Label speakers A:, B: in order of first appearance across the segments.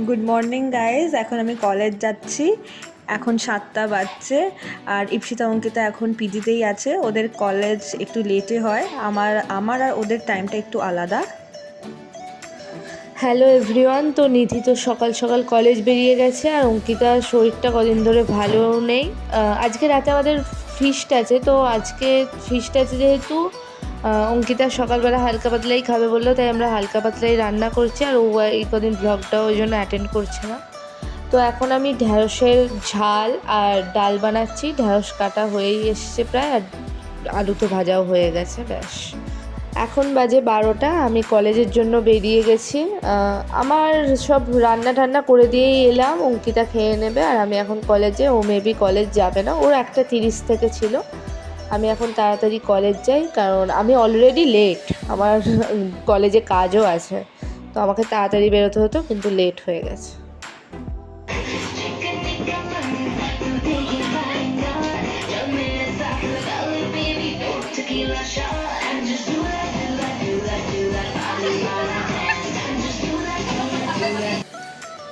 A: Good morning guys. এখন আমি college যাচ্ছি। এখন 7টা বাজছে। আর ইপসিতা অঙ্কিতা এখন পিজিতেই আছে। ওদের কলেজ একটু লেটে হয়। আমার আর ওদের টাইমটা একটু আলাদা।
B: Hello everyone. তো নিধি তো সকাল সকাল কলেজ বেরিয়ে গেছে, আর অঙ্কিতার শরীরটা কদিন ধরে ভালো নেই। আজকে রাতে আমাদের ফিস্ট আছে, তো আজকে ফিস্ট আছে যেহেতু অঙ্কিতা সকালবেলা হালকা পাতলাই খাবে বললো, তাই আমরা হালকা পাতলাই রান্না করছি। আর ও এই কদিন ব্লগটা ওই জন্য অ্যাটেন্ড করছে না। তো এখন আমি ঢ্যাঁড়সের ঝাল আর ডাল বানাচ্ছি। ঢ্যাঁড়স কাটা হয়েই এসছে প্রায়, আর আলু তো ভাজাও হয়ে গেছে। ব্যাস, এখন বাজে 12টা। আমি কলেজের জন্য বেরিয়ে গেছি। আমার সব রান্না টান্না করে দিয়েই এলাম। অঙ্কিতা খেয়ে নেবে, আর আমি এখন কলেজে। ও মেবি কলেজ যাবে না, ওর 1:30 থেকে ছিল। আমি এখন তাড়াতাড়ি কলেজ যাই, কারণ আমি অলরেডি লেট। আমার কলেজে কাজও আছে, তো আমাকে তাড়াতাড়ি বেরোতে হতো, কিন্তু লেট হয়ে গেছে।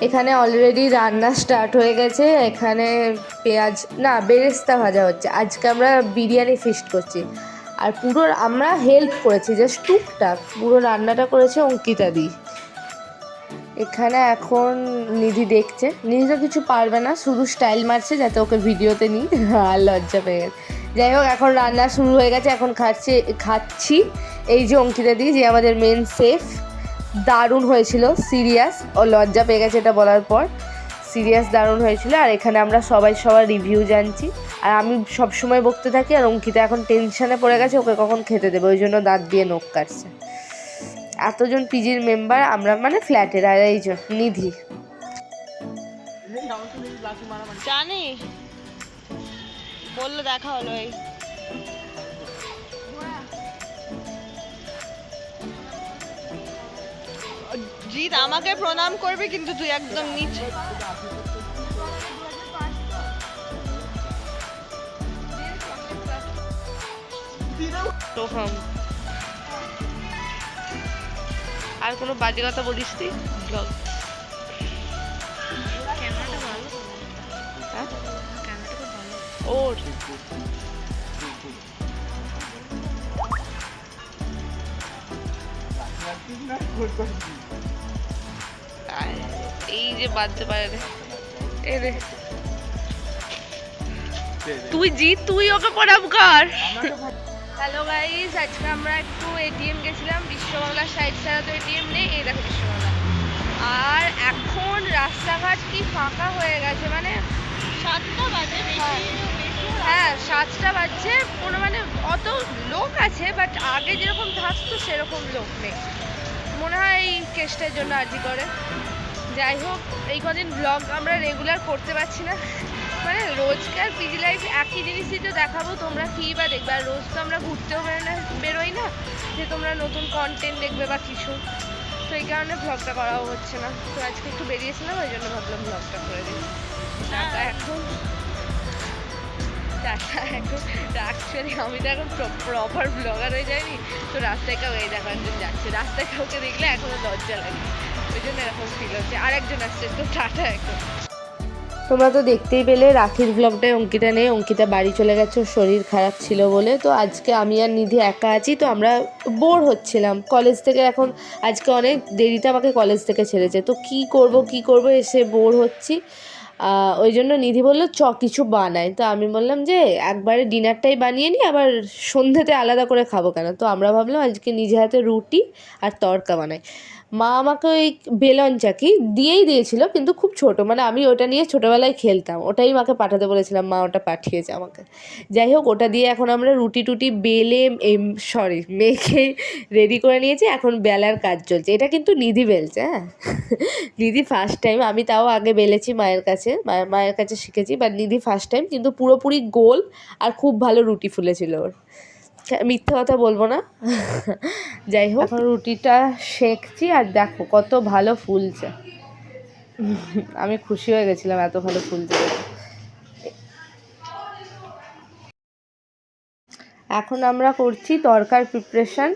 B: এখানে অলরেডি রান্না স্টার্ট হয়ে গেছে। এখানে পেঁয়াজ না, বেরেস্তা ভাজা হচ্ছে। আজকে আমরা বিরিয়ানি ফিস্ট করছি, আর পুরো আমরা হেল্প করেছি, জাস্ট টুকটাক। পুরো রান্নাটা করেছে অঙ্কিতা দি। এখানে এখন নিধি দেখছে। নিধি তো কিছু পারবে না, শুধু স্টাইল মারছে যাতে ওকে ভিডিওতে নিই, আর লজ্জা পেয়ে গেছে। যাই হোক, এখন রান্না শুরু হয়ে গেছে। এখন খাচ্ছি। এই যে অঙ্কিতা দি, যে আমাদের মেন শেফ। দারুণ হয়েছিল, সিরিয়াস। ও লজ্জা পেয়ে গেছে এটা বলার পর। সিরিয়াস দারুণ হয়েছিল। আর এখানে আমরা সবার রিভিউ জানছি। আর আমি সবসময় বকতে থাকি, আর অঙ্কিতা এখন টেনশনে পড়ে গেছে ওকে কখন খেতে দেবে, ওই জন্য দাঁত দিয়ে নখ কাটছে। এতজন পিজির মেম্বার আমরা, মানে ফ্ল্যাটের। আর এই যে নিধি।
C: জানি বললো দেখা হলো। এই জিৎ আমাকে প্রণাম করবে, কিন্তু তুই একদম নিচে।
B: সোহাম, আর কোনো বাজে কথা বলিস তুই? ব্লগ ওর এই যে বাজতে পারে রে। এ রে তুই তুই ওকে প্রণাম কর। হ্যালো গাইস, আজকে আমরা একটু এটিএম গেছিলাম। বিশ্ববাংলার সাইড ছাড়া তো এটিএম নেই। এই দেখো বিশ্ববাংলা। আর এখন রাস্তাঘাট কি ফাঁকা হয়ে গেছে, মানে
C: 7টা বাজে।
B: হ্যাঁ 7টা বাজছে। কোনো মানে অত লোক আছে, বাট আগে যেরকম থাকতো সেরকম লোক নেই। মনে হয় এই কেসটার জন্য আরজি করে। যাই হোক, এই কদিন ব্লগ আমরা রেগুলার করতে পারছি না। মানে রোজকার পিজি লাইফ একই জিনিসই তো দেখাবো, তোমরা কী বা দেখবে। আর রোজ তো আমরা ঘুরতেও বেরোই না যে তোমরা নতুন কন্টেন্ট দেখবে বা কিছু। তো এই কারণে ব্লগটা করাও হচ্ছে না। তো আজকে একটু বেরিয়েছিলাম, ওই জন্য ভাবলাম ব্লগটা করে দিই। এখন অ্যাকচুয়ালি আমি তো এখন প্রপার ব্লগার হয়ে যায়নি। তো রাস্তায় কেউ এই দেখো একজন যাচ্ছে, রাস্তায় কাউকে দেখলে এখনো লজ্জা লাগে, ওই জন্য এরকম ফিল হচ্ছে। আর একজন আসছে, তো টাটা এখন। তোমরা তো দেখতেই পেলে রাখির ব্লগটায় অঙ্কিতা নেই। অঙ্কিতা বাড়ি চলে গেছে, ওর শরীর খারাপ ছিল বলে। তো আজকে আমি আর নিধি একা আছি, তো আমরা বোর হচ্ছিলাম কলেজ থেকে। এখন আজকে অনেক দেরিতে আমাকে কলেজ থেকে ছেড়েছে, তো কি করব এসে বোর হচ্ছি। ওই জন্য নিধি বললো কিছু বানাই। তো আমি বললাম যে একবারে ডিনারটাই বানিয়ে নিই, আবার সন্ধ্যেতে আলাদা করে খাবো কেন। তো আমরা ভাবলাম আজকে নিজে হাতে রুটি আর তড়কা বানাই। মা আমাকে ওই বেলন চাকি দিয়েছিল, কিন্তু খুব ছোট, মানে আমি ওটা নিয়ে ছোটোবেলায় খেলতাম, ওটাই মাকে পাঠাতে বলেছিলাম, মা ওটা পাঠিয়েছে আমাকে। যাই হোক, ওটা দিয়ে এখন আমরা রুটি টুটি বেলে মেখে রেডি করে নিয়েছি। এখন বেলার কাজ চলছে। এটা কিন্তু নিধি বেলছে, হ্যাঁ। নিধি ফার্স্ট টাইম। আমি তাও আগে বেলেছি মায়ের কাছে শিখেছি, বাট নিধি ফার্স্ট টাইম। কিন্তু পুরোপুরি গোল, আর খুব ভালো রুটি ফুলেছিল ওর। মিথ্যে কথা বলবো না। যাই হোক, এখন রুটিটা সেঁকছি, আর দেখো কত ভালো ফুলছে। আমি খুশি হয়ে গেছিলাম এত ভালো ফুলছে। এখন আমরা করছি তরকার প্রিপারেশান।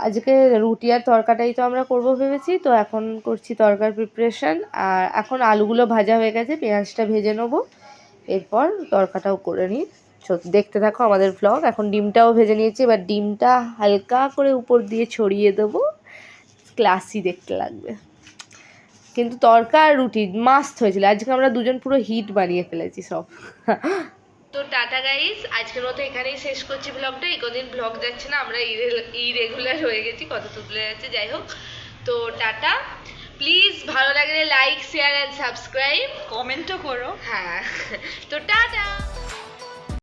B: আজকে রুটি আর তরকাটাই তো আমরা করব ভেবেছি, তো এখন করছি তরকার প্রিপারেশন। আর এখন আলুগুলো ভাজা হয়ে গেছে, পেঁয়াজটা ভেজে নেবো, এরপর তরকাটাও করে নিই। দেখতে থাকো আমাদের ব্লগ। এখন ডিমটাও ভেজে নিয়েছি, এবার ডিমটা হালকা করে উপর দিয়ে ছড়িয়ে দেবো, ক্লাসি দেখতে লাগবে। কিন্তু তরকা আর রুটি মাস্ট হয়েছিল আজকে, আমরা দুজন পুরো হিট বানিয়ে ফেলেছি সব। তো টাটা গাইস, আজকের মতো এখানেই শেষ করছি ব্লগটা। এই কদিন ব্লগ যাচ্ছে না, আমরা ইরেগুলার হয়ে গেছি, কথা তো ভুলে যাচ্ছে। যাই হোক, তো টাটা। প্লিজ ভালো লাগলে লাইক শেয়ার অ্যান্ড সাবস্ক্রাইব,
C: কমেন্টও করো।
B: হ্যাঁ। তো টাটা।